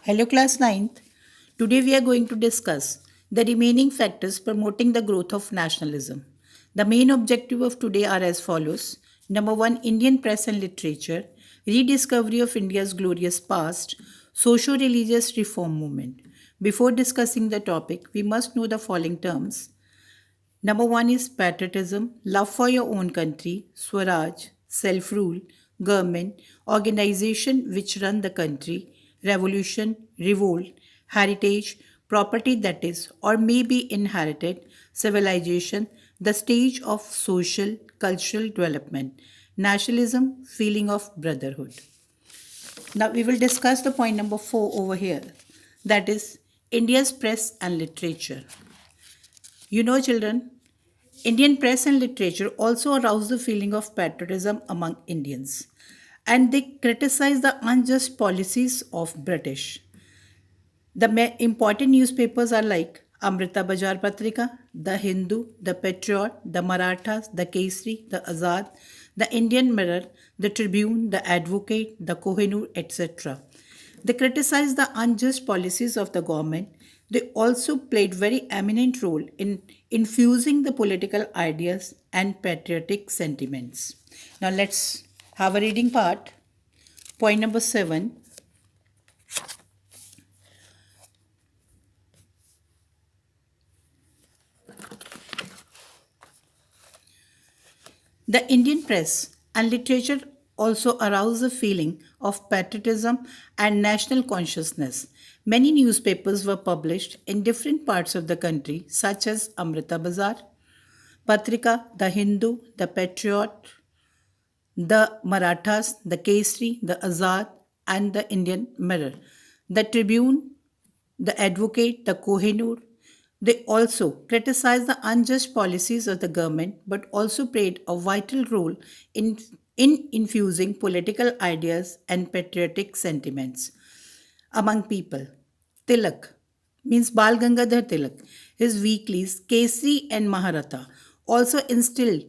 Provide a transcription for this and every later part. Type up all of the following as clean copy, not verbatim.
Hello, class ninth. Today we are going to discuss the remaining factors promoting the growth of nationalism. The main objective of today are as follows. Number 1, Indian press and literature, rediscovery of India's glorious past, socio-religious reform movement. Before discussing the topic, we must know the following terms. Number 1 is patriotism, love for your own country, Swaraj, self rule, government, organization which run the country, revolution, revolt, heritage, property that is or may be inherited, civilization, the stage of social, cultural development, nationalism, feeling of brotherhood. Now we will discuss the point number 4 over here, that is India's press and literature. You know, children, Indian press and literature also arouse the feeling of patriotism among Indians, and they criticize the unjust policies of British. The important newspapers are like Amrita Bajar Patrika, The Hindu, The Patriot, The Marathas, The Kesari, The Azad, The Indian Mirror, The Tribune, The Advocate, The Kohinoor, etc. They criticized the unjust policies of the government. They also played very eminent role in infusing the political ideas and patriotic sentiments. Now let's have a reading part. Point number 7. The Indian press and literature also arouse a feeling of patriotism and national consciousness. Many newspapers were published in different parts of the country, such as Amrita Bazar, Patrika, The Hindu, The Patriot, The Marathas, The Kesari, The Azad, and The Indian Mirror. The Tribune, The Advocate, The Kohinoor. They also criticized the unjust policies of the government but also played a vital role in infusing political ideas and patriotic sentiments among people. Tilak means Bal Gangadhar Tilak. His weeklies, Kesri and Maharatha, also instilled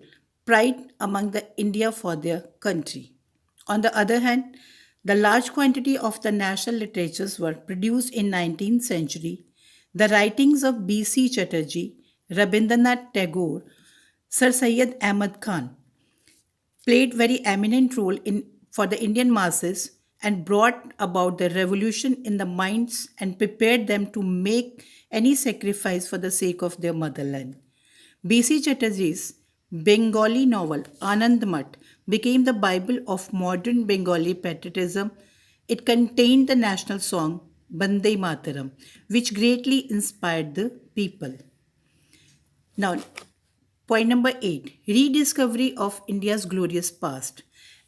pride among the India for their country. On the other hand, the large quantity of the national literatures were produced in 19th century. The writings of B.C. Chatterjee, Rabindranath Tagore, Sir Syed Ahmad Khan played very eminent role in for the Indian masses and brought about the revolution in the minds and prepared them to make any sacrifice for the sake of their motherland. B.C. Chatterjee's Bengali novel Anand Mat became the Bible of modern Bengali patriotism. It contained the national song Bande Mataram, which greatly inspired the people. Now, point number 8, rediscovery of India's glorious past.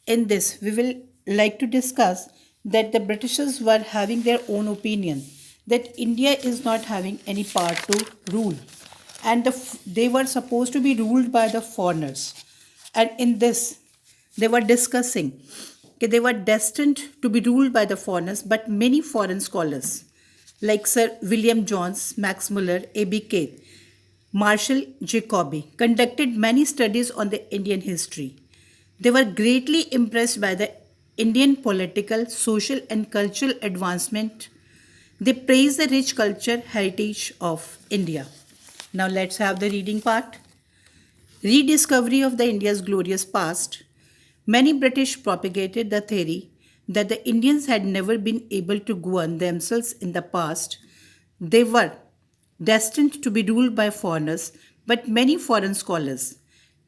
In this, we will like to discuss that the Britishers were having their own opinion that India is not having any power to rule, and they were supposed to be ruled by the foreigners. And in this, they were discussing that they were destined to be ruled by the foreigners, but many foreign scholars like Sir William Jones, Max Muller, A.B. Keith, Marshall Jacobi conducted many studies on the Indian history. They were greatly impressed by the Indian political, social, and cultural advancement. They praised the rich culture heritage of India. Now let's have the reading part. Rediscovery of the India's glorious past. Many British propagated the theory that the Indians had never been able to govern themselves in the past. They were destined to be ruled by foreigners, but many foreign scholars,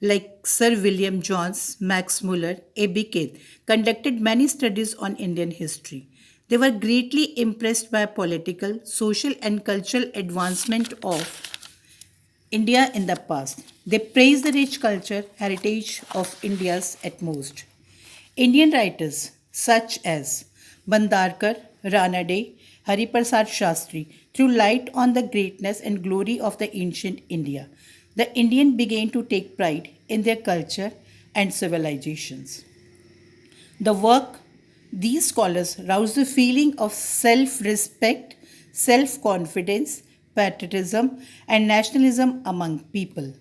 like Sir William Jones, Max Muller, A.B. Keith, conducted many studies on Indian history. They were greatly impressed by political, social, and cultural advancement of India in the past. They praise the rich culture heritage of India's utmost. Indian writers such as Bandarkar, Ranade, Hariprasad Shastri threw light on the greatness and glory of the ancient India. The Indian began to take pride in their culture and civilizations. The work these scholars roused the feeling of self respect, self confidence, patriotism, and nationalism among people.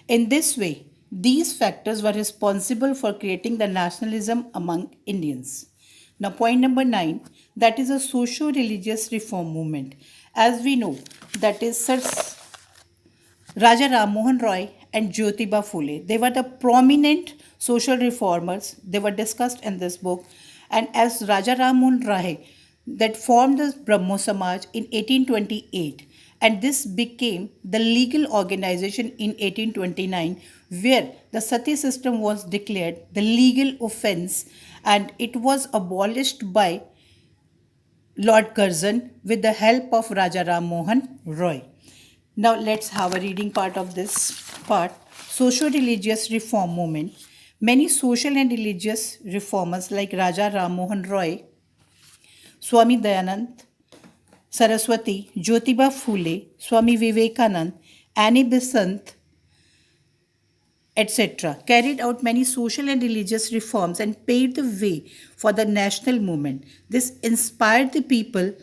In this way, these factors were responsible for creating the nationalism among Indians. Now, point number 9, that is a socio religious reform movement. As we know, that is Sir Raja Ram Mohan Roy and Jyotiba Phule. They were the prominent social reformers. They were discussed in this book. And as Raja Ram Mohan Roy, that formed the Brahmo Samaj in 1828, and this became the legal organization in 1829, where the sati system was declared the legal offense, and it was abolished by Lord Curzon with the help of Raja Ram Mohan Roy. Now let's have a reading part of this part. Socio-religious reform movement. Many social and religious reformers like Raja Ram Mohan Roy, Swami Dayanand, Saraswati, Jyotiba Phule, Swami Vivekanand, Annie Besant, etc., carried out many social and religious reforms and paved the way for the national movement. This inspired the people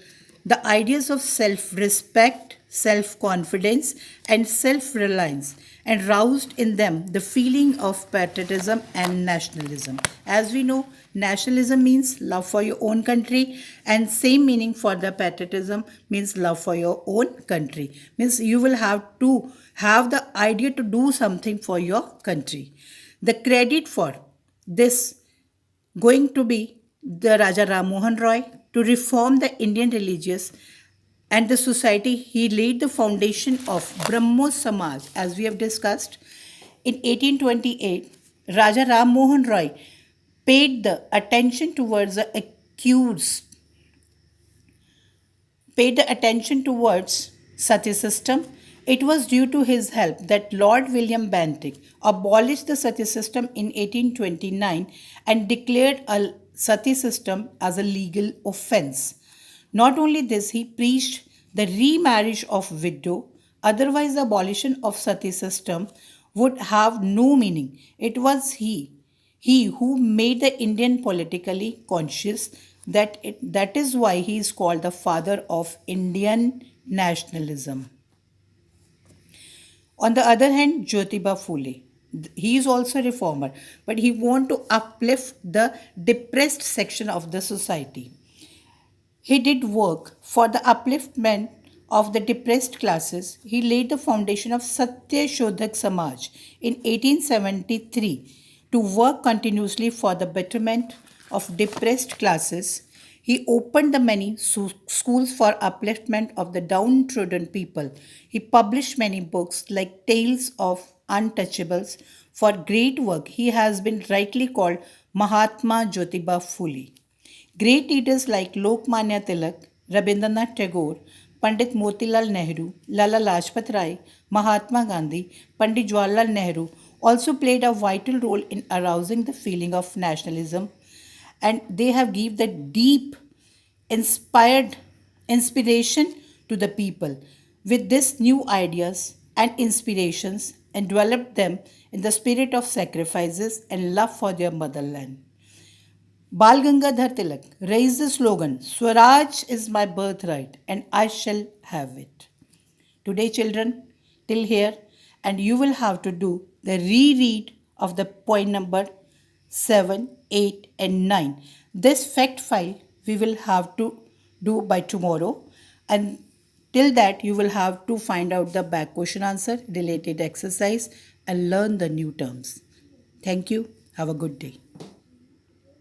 the ideas of self respect, self confidence, and self reliance, and roused in them the feeling of patriotism and nationalism. As we know, nationalism means love for your own country, and same meaning for the patriotism means love for your own country. Means you will have to have the idea to do something for your country. The credit for this going to be the Raja Ram Mohan Roy to reform the Indian religious and the society. He laid the foundation of Brahmo Samaj, as we have discussed. In 1828, Raja Ram Mohan Roy paid the attention towards the accused, paid the attention towards sati system. It was due to his help that Lord William Bentinck abolished the sati system in 1829 and declared a sati system as a legal offense. Not only this, he preached the remarriage of widow, otherwise the abolition of sati system would have no meaning. It was he who made the Indian politically conscious. That is why he is called the father of Indian nationalism. On the other hand, Jyotiba Phule, he is also a reformer, but he want to uplift the depressed section of the society. He did work for the upliftment of the depressed classes. He laid the foundation of Satya Shodhak Samaj in 1873 to work continuously for the betterment of depressed classes. He opened the many schools for upliftment of the downtrodden people. He published many books like Tales of Untouchables. For great work, he has been rightly called Mahatma Jyotiba Phule. Great leaders like Lokmanya Tilak, Rabindranath Tagore, Pandit Motilal Nehru, Lala Lajpat Rai, Mahatma Gandhi, Pandit Jawaharlal Nehru also played a vital role in arousing the feeling of nationalism, and they have given the deep inspired inspiration to the people with these new ideas and inspirations, and developed them in the spirit of sacrifices and love for their motherland. Bal Gangadhar Tilak raised the slogan, Swaraj is my birthright and I shall have it. Today, children, till here, and you will have to do the reread of the point number 7, 8, and 9. This fact file we will have to do by tomorrow, and till that, you will have to find out the back question answer, related exercise, and learn the new terms. Thank you. Have a good day.